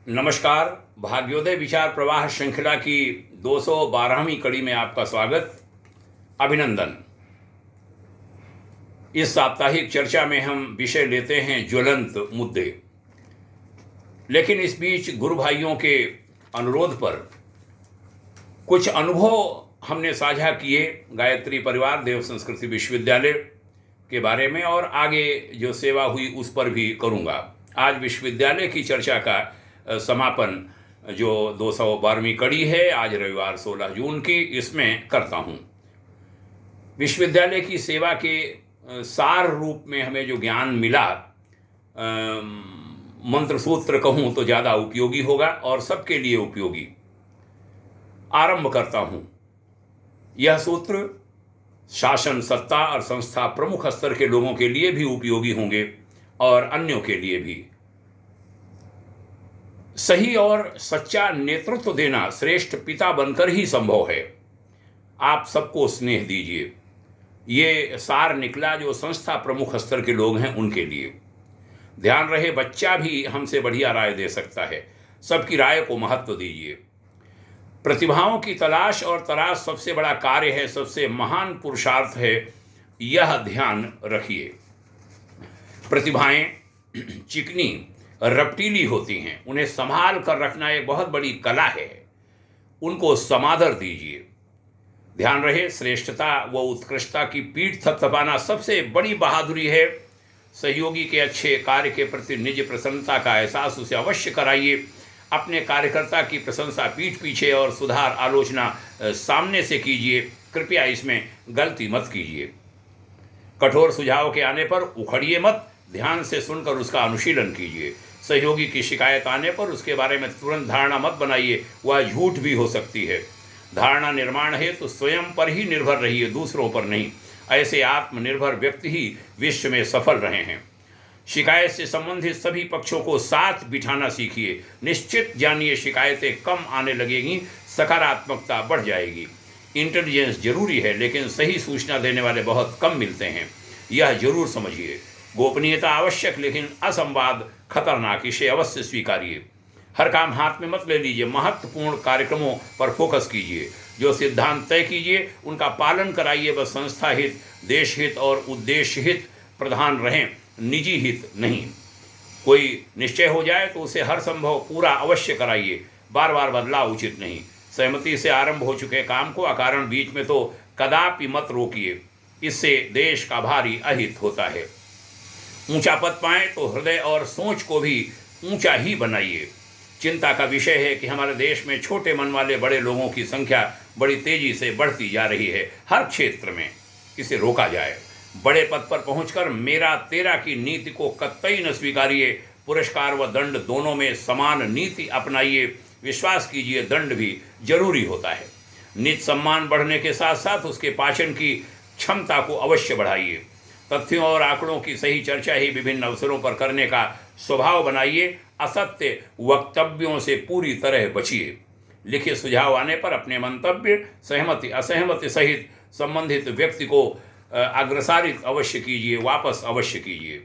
नमस्कार। भाग्योदय विचार प्रवाह श्रृंखला की 212वीं कड़ी में आपका स्वागत, अभिनंदन। इस साप्ताहिक चर्चा में हम विषय लेते हैं ज्वलंत मुद्दे, लेकिन इस बीच गुरु भाइयों के अनुरोध पर कुछ अनुभव हमने साझा किए गायत्री परिवार देव संस्कृति विश्वविद्यालय के बारे में, और आगे जो सेवा हुई उस पर भी करूँगा। आज विश्वविद्यालय की चर्चा का समापन जो 212वीं कड़ी है, आज रविवार 16 जून की, इसमें करता हूँ। विश्वविद्यालय की सेवा के सार रूप में हमें जो ज्ञान मिला, मंत्र सूत्र कहूँ तो ज़्यादा उपयोगी होगा और सबके लिए उपयोगी। आरंभ करता हूँ। यह सूत्र शासन, सत्ता और संस्था प्रमुख स्तर के लोगों के लिए भी उपयोगी होंगे और अन्यों के लिए भी। सही और सच्चा नेतृत्व देना श्रेष्ठ पिता बनकर ही संभव है। आप सबको स्नेह दीजिए। ये सार निकला जो संस्था प्रमुख स्तर के लोग हैं उनके लिए। ध्यान रहे, बच्चा भी हमसे बढ़िया राय दे सकता है। सबकी राय को महत्व दीजिए। प्रतिभाओं की तलाश और तराश सबसे बड़ा कार्य है, सबसे महान पुरुषार्थ है, यह ध्यान रखिए। प्रतिभाएं चिकनी रपटीली होती हैं, उन्हें संभाल कर रखना एक बहुत बड़ी कला है। उनको समादर दीजिए। ध्यान रहे, श्रेष्ठता व उत्कृष्टता की पीठ थपथपाना सबसे बड़ी बहादुरी है। सहयोगी के अच्छे कार्य के प्रति निज प्रसन्नता का एहसास उसे अवश्य कराइए। अपने कार्यकर्ता की प्रशंसा पीठ पीछे और सुधार आलोचना सामने से कीजिए। कृपया इसमें गलती मत कीजिए। कठोर सुझाव के आने पर उखड़िए मत, ध्यान से सुनकर उसका अनुशीलन कीजिए। सहयोगी की शिकायत आने पर उसके बारे में तुरंत धारणा मत बनाइए, वह झूठ भी हो सकती है। धारणा निर्माण है तो स्वयं पर ही निर्भर रहिए, दूसरों पर नहीं। ऐसे आत्मनिर्भर व्यक्ति ही विश्व में सफल रहे हैं। शिकायत से संबंधित सभी पक्षों को साथ बिठाना सीखिए। निश्चित जानिए शिकायतें कम आने लगेंगी, सकारात्मकता बढ़ जाएगी। इंटेलिजेंस जरूरी है, लेकिन सही सूचना देने वाले बहुत कम मिलते हैं, यह जरूर समझिए। गोपनीयता आवश्यक, लेकिन असंवाद खतरनाक, इसे अवश्य स्वीकारिए। हर काम हाथ में मत ले लीजिए। महत्वपूर्ण कार्यक्रमों पर फोकस कीजिए। जो सिद्धांत तय कीजिए उनका पालन कराइए। बस संस्था हित, देश हित और उद्देश्य हित प्रधान रहें, निजी हित नहीं। कोई निश्चय हो जाए तो उसे हर संभव पूरा अवश्य कराइए। बार बार बदलाव उचित नहीं। सहमति से आरंभ हो चुके काम को अकारण बीच में तो कदापि मत रोकिए, इससे देश का भारी अहित होता है। ऊंचा पद पाएं तो हृदय और सोच को भी ऊंचा ही बनाइए। चिंता का विषय है कि हमारे देश में छोटे मन वाले बड़े लोगों की संख्या बड़ी तेजी से बढ़ती जा रही है। हर क्षेत्र में इसे रोका जाए। बड़े पद पर पहुंचकर मेरा तेरा की नीति को कतई न स्वीकारिए। पुरस्कार व दंड दोनों में समान नीति अपनाइए। विश्वास कीजिए, दंड भी जरूरी होता है। निज सम्मान बढ़ने के साथ साथ उसके पाचन की क्षमता को अवश्य बढ़ाइए। तथ्यों और आंकड़ों की सही चर्चा ही विभिन्न अवसरों पर करने का स्वभाव बनाइए। असत्य वक्तव्यों से पूरी तरह बचिए। लिखित सुझाव आने पर अपने मंतव्य सहमति असहमति सहित संबंधित व्यक्ति को अग्रसारित अवश्य कीजिए, वापस अवश्य कीजिए।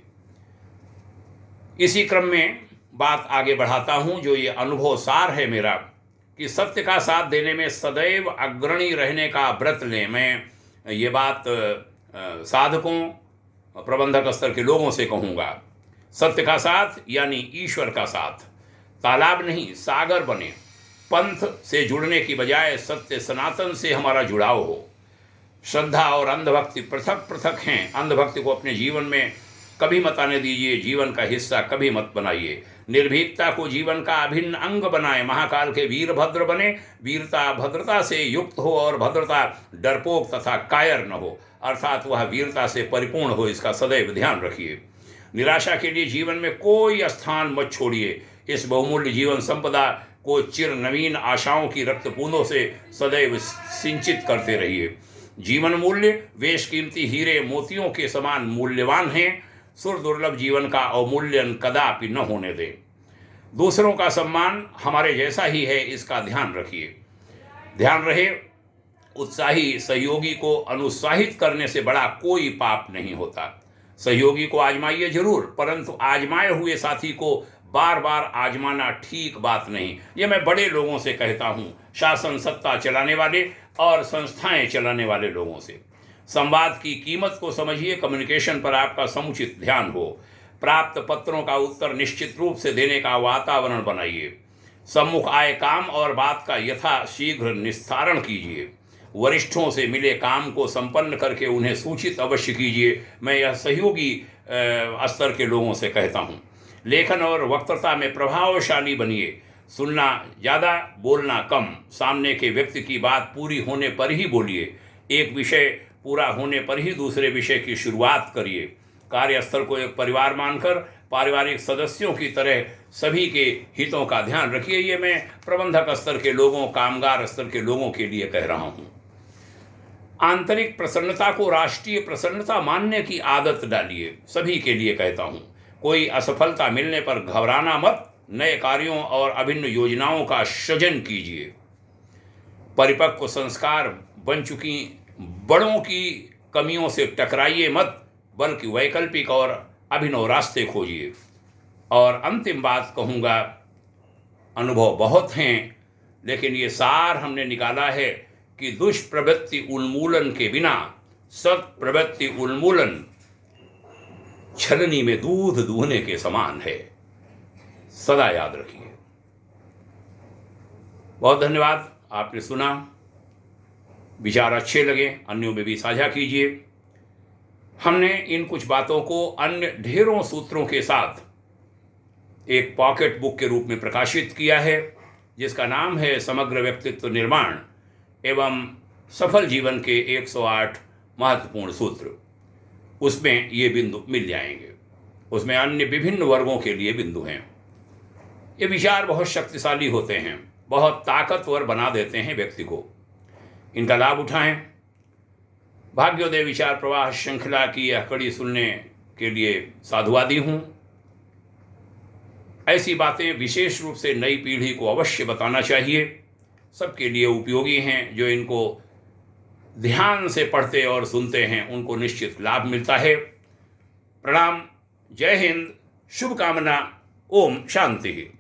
इसी क्रम में बात आगे बढ़ाता हूँ। जो ये अनुभव सार है मेरा कि सत्य का साथ देने में सदैव अग्रणी रहने का व्रत लें। मैं ये बात साधकों, प्रबंधक स्तर के लोगों से कहूँगा। सत्य का साथ यानी ईश्वर का साथ। तालाब नहीं, सागर बने। पंथ से जुड़ने की बजाय सत्य सनातन से हमारा जुड़ाव हो। श्रद्धा और अंधभक्ति पृथक पृथक हैं। अंधभक्ति को अपने जीवन में कभी मत आने दीजिए। जीवन का हिस्सा कभी मत बनाइए। निर्भीकता को जीवन का अभिन्न अंग बनाए। महाकाल के वीरभद्र बने। वीरता भद्रता से युक्त हो और भद्रता डरपोक तथा कायर न हो, अर्थात वह वीरता से परिपूर्ण हो, इसका सदैव ध्यान रखिए। निराशा के लिए जीवन में कोई स्थान मत छोड़िए। इस बहुमूल्य जीवन संपदा को चिर नवीन आशाओं की रक्त बूंदों से सदैव सिंचित करते रहिए। जीवन मूल्य वेश कीमती हीरे मोतियों के समान मूल्यवान हैं। सुर दुर्लभ जीवन का अवमूल्यन कदापि न होने दें। दूसरों का सम्मान हमारे जैसा ही है, इसका ध्यान रखिए। ध्यान रहे, उत्साही सहयोगी को अनुत्साहित करने से बड़ा कोई पाप नहीं होता। सहयोगी को आजमाइए जरूर, परंतु आजमाए हुए साथी को बार बार आजमाना ठीक बात नहीं। ये मैं बड़े लोगों से कहता हूँ, शासन सत्ता चलाने वाले और संस्थाएं चलाने वाले लोगों से। संवाद की कीमत को समझिए, कम्युनिकेशन पर आपका समुचित ध्यान हो, प्राप्त पत्रों का उत्तर निश्चित रूप से देने का वातावरण बनाइए, सम्मुख आए काम और बात का यथाशीघ्र निस्तारण कीजिए, वरिष्ठों से मिले काम को संपन्न करके उन्हें सूचित अवश्य कीजिए। मैं यह सहयोगी स्तर के लोगों से कहता हूँ। लेखन और वक्तृता में प्रभावशाली बनिए, सुनना ज़्यादा, बोलना कम, सामने के व्यक्ति की बात पूरी होने पर ही बोलिए, एक विषय पूरा होने पर ही दूसरे विषय की शुरुआत करिए, कार्यस्थल को एक परिवार मानकर पारिवारिक सदस्यों की तरह सभी के हितों का ध्यान रखिए। ये मैं प्रबंधक स्तर के लोगों, कामगार स्तर के लोगों के लिए कह रहा हूँ। आंतरिक प्रसन्नता को राष्ट्रीय प्रसन्नता मानने की आदत डालिए, सभी के लिए कहता हूँ। कोई असफलता मिलने पर घबराना मत, नए कार्यों और अभिन्न योजनाओं का सृजन कीजिए। परिपक्व संस्कार बन चुकी बड़ों की कमियों से टकराइए मत, बल्कि वैकल्पिक और अभिनव रास्ते खोजिए। और अंतिम बात कहूँगा, अनुभव बहुत हैं, लेकिन ये सार हमने निकाला है कि दुष्प्रवृत्ति उन्मूलन के बिना सत्प्रवृत्ति उन्मूलन छलनी में दूध दूहने के समान है। सदा याद रखिए। बहुत धन्यवाद, आपने सुना। विचार अच्छे लगे अन्यों में भी साझा कीजिए। हमने इन कुछ बातों को अन्य ढेरों सूत्रों के साथ एक पॉकेट बुक के रूप में प्रकाशित किया है, जिसका नाम है समग्र व्यक्तित्व निर्माण एवं सफल जीवन के 108 महत्वपूर्ण सूत्र। उसमें ये बिंदु मिल जाएंगे। उसमें अन्य विभिन्न वर्गों के लिए बिंदु हैं। ये विचार बहुत शक्तिशाली होते हैं, बहुत ताकतवर बना देते हैं व्यक्ति को। इनका लाभ उठाएं। भाग्योदय विचार प्रवाह श्रृंखला की यह कड़ी सुनने के लिए साधुवादी हूँ। ऐसी बातें विशेष रूप से नई पीढ़ी को अवश्य बताना चाहिए। सबके लिए उपयोगी हैं। जो इनको ध्यान से पढ़ते और सुनते हैं उनको निश्चित लाभ मिलता है। प्रणाम, जय हिंद, शुभकामना, ओम शांति।